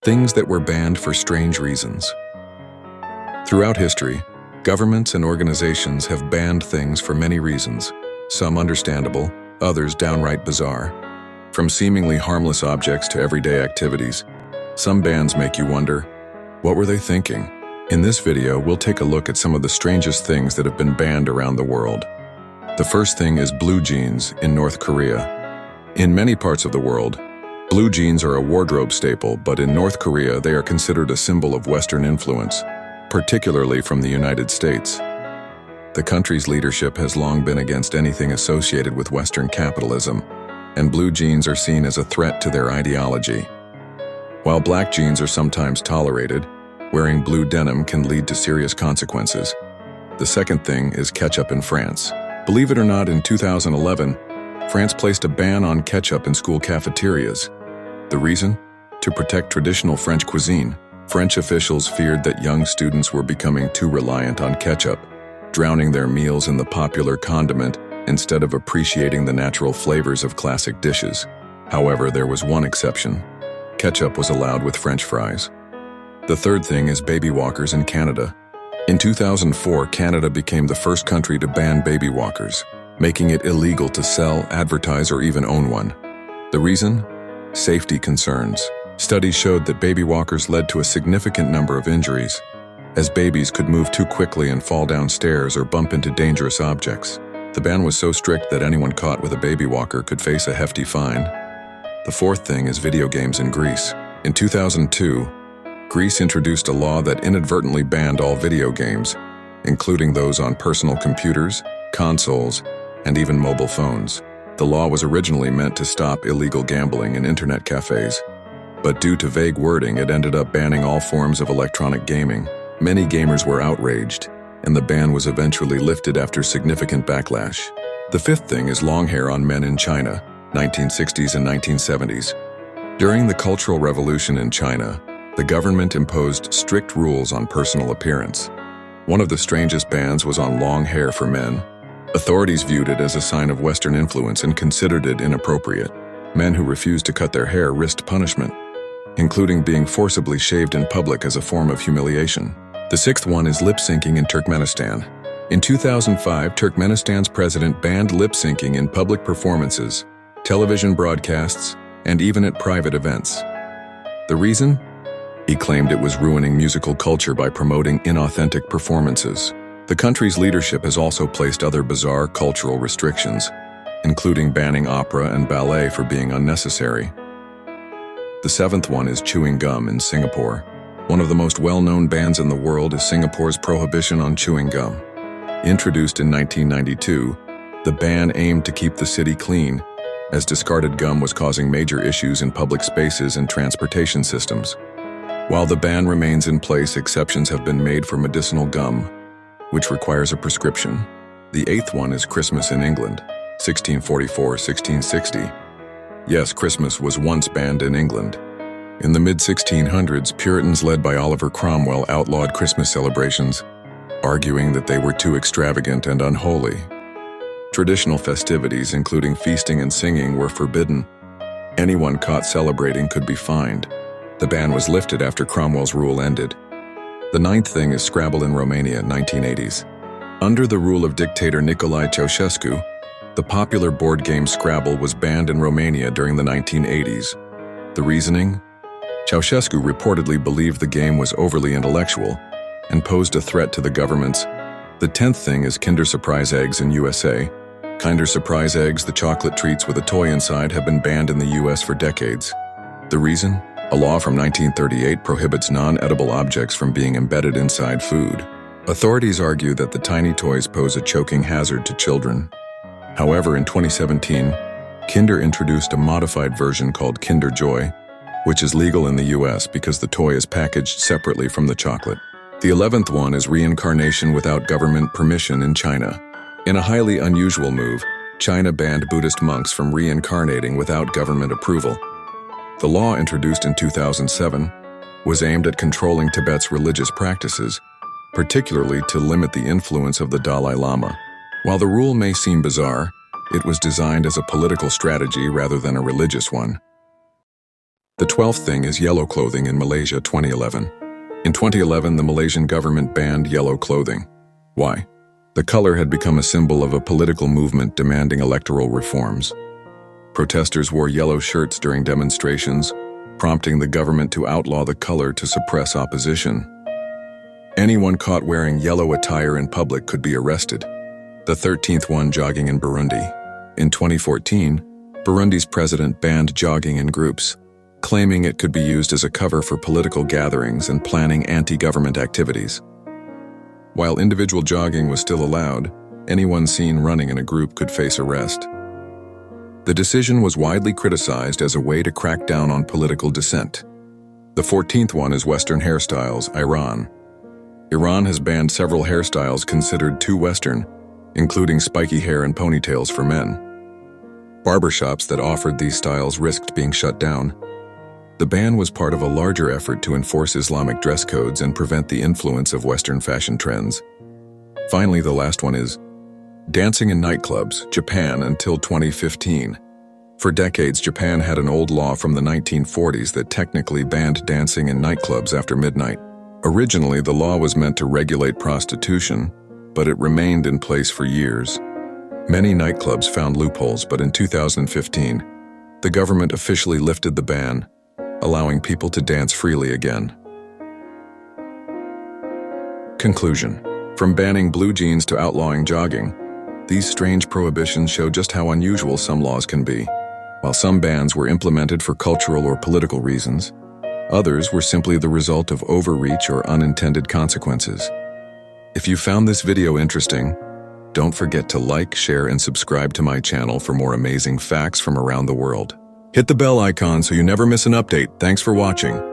Things that were banned for strange reasons. Throughout history, governments and organizations have banned things for many reasons, some understandable, others downright bizarre. From seemingly harmless objects to everyday activities, some bans make you wonder, what were they thinking? In this video, we'll take a look at some of the strangest things that have been banned around the world. The first thing is blue jeans in North Korea. In many parts of the world, blue jeans are a wardrobe staple, but in North Korea they are considered a symbol of Western influence, particularly from the United States. The country's leadership has long been against anything associated with Western capitalism, and blue jeans are seen as a threat to their ideology. While black jeans are sometimes tolerated, wearing blue denim can lead to serious consequences. The second thing is ketchup in France. Believe it or not, in 2011, France placed a ban on ketchup in school cafeterias. The reason? To protect traditional French cuisine. French officials feared that young students were becoming too reliant on ketchup, drowning their meals in the popular condiment instead of appreciating the natural flavors of classic dishes. However, there was one exception. Ketchup was allowed with French fries. The third thing is baby walkers in Canada. In 2004, Canada became the first country to ban baby walkers, making it illegal to sell, advertise, or even own one. The reason? Safety concerns. Studies showed that baby walkers led to a significant number of injuries, as babies could move too quickly and fall down stairs or bump into dangerous objects. The ban was so strict that anyone caught with a baby walker could face a hefty fine. The fourth thing is video games in Greece. In 2002, Greece introduced a law that inadvertently banned all video games, including those on personal computers, consoles, and even mobile phones. The law was originally meant to stop illegal gambling in internet cafes, but due to vague wording, it ended up banning all forms of electronic gaming. Many gamers were outraged, and the ban was eventually lifted after significant backlash. The fifth thing is long hair on men in China, 1960s and 1970s. During the Cultural Revolution in China, the government imposed strict rules on personal appearance. One of the strangest bans was on long hair for men. Authorities viewed it as a sign of Western influence and considered it inappropriate. Men who refused to cut their hair risked punishment, including being forcibly shaved in public as a form of humiliation. The sixth one is lip-syncing in Turkmenistan. In 2005, Turkmenistan's president banned lip-syncing in public performances, television broadcasts, and even at private events. The reason? He claimed it was ruining musical culture by promoting inauthentic performances. The country's leadership has also placed other bizarre cultural restrictions, including banning opera and ballet for being unnecessary. The seventh one is chewing gum in Singapore. One of the most well-known bans in the world is Singapore's prohibition on chewing gum. Introduced in 1992, the ban aimed to keep the city clean, as discarded gum was causing major issues in public spaces and transportation systems. While the ban remains in place, exceptions have been made for medicinal gum, which requires a prescription. The eighth one is Christmas in England, 1644-1660. Yes, Christmas was once banned in England. In the mid-1600s, Puritans led by Oliver Cromwell outlawed Christmas celebrations, arguing that they were too extravagant and unholy. Traditional festivities, including feasting and singing, were forbidden. Anyone caught celebrating could be fined. The ban was lifted after Cromwell's rule ended. The ninth thing is Scrabble in Romania, 1980s. Under the rule of dictator Nicolae Ceausescu, the popular board game Scrabble was banned in Romania during the 1980s. The reasoning? Ceausescu reportedly believed the game was overly intellectual and posed a threat to the governments. The 10th thing is Kinder Surprise eggs in USA. Kinder Surprise eggs, the chocolate treats with a toy inside, have been banned in the US for decades. The reason? A law from 1938 prohibits non-edible objects from being embedded inside food. Authorities argue that the tiny toys pose a choking hazard to children. However, in 2017, Kinder introduced a modified version called Kinder Joy, which is legal in the US because the toy is packaged separately from the chocolate. The 11th one is reincarnation without government permission in China. In a highly unusual move, China banned Buddhist monks from reincarnating without government approval. The law, introduced in 2007, was aimed at controlling Tibet's religious practices, particularly to limit the influence of the Dalai Lama. While the rule may seem bizarre, it was designed as a political strategy rather than a religious one. The 12th thing is yellow clothing in Malaysia 2011. In 2011, the Malaysian government banned yellow clothing. Why? The color had become a symbol of a political movement demanding electoral reforms. Protesters wore yellow shirts during demonstrations, prompting the government to outlaw the color to suppress opposition. Anyone caught wearing yellow attire in public could be arrested. The 13th one, jogging in Burundi. In 2014, Burundi's president banned jogging in groups, claiming it could be used as a cover for political gatherings and planning anti-government activities. While individual jogging was still allowed, anyone seen running in a group could face arrest. The decision was widely criticized as a way to crack down on political dissent. The 14th one is Western hairstyles, Iran. Iran has banned several hairstyles considered too Western, including spiky hair and ponytails for men. Barbershops that offered these styles risked being shut down. The ban was part of a larger effort to enforce Islamic dress codes and prevent the influence of Western fashion trends. Finally, the last one is dancing in nightclubs, Japan until 2015. For decades, Japan had an old law from the 1940s that technically banned dancing in nightclubs after midnight. Originally, the law was meant to regulate prostitution, but it remained in place for years. Many nightclubs found loopholes, but in 2015, the government officially lifted the ban, allowing people to dance freely again. Conclusion. From banning blue jeans to outlawing jogging, these strange prohibitions show just how unusual some laws can be. While some bans were implemented for cultural or political reasons, others were simply the result of overreach or unintended consequences. If you found this video interesting, don't forget to like, share, and subscribe to my channel for more amazing facts from around the world. Hit the bell icon so you never miss an update. Thanks for watching.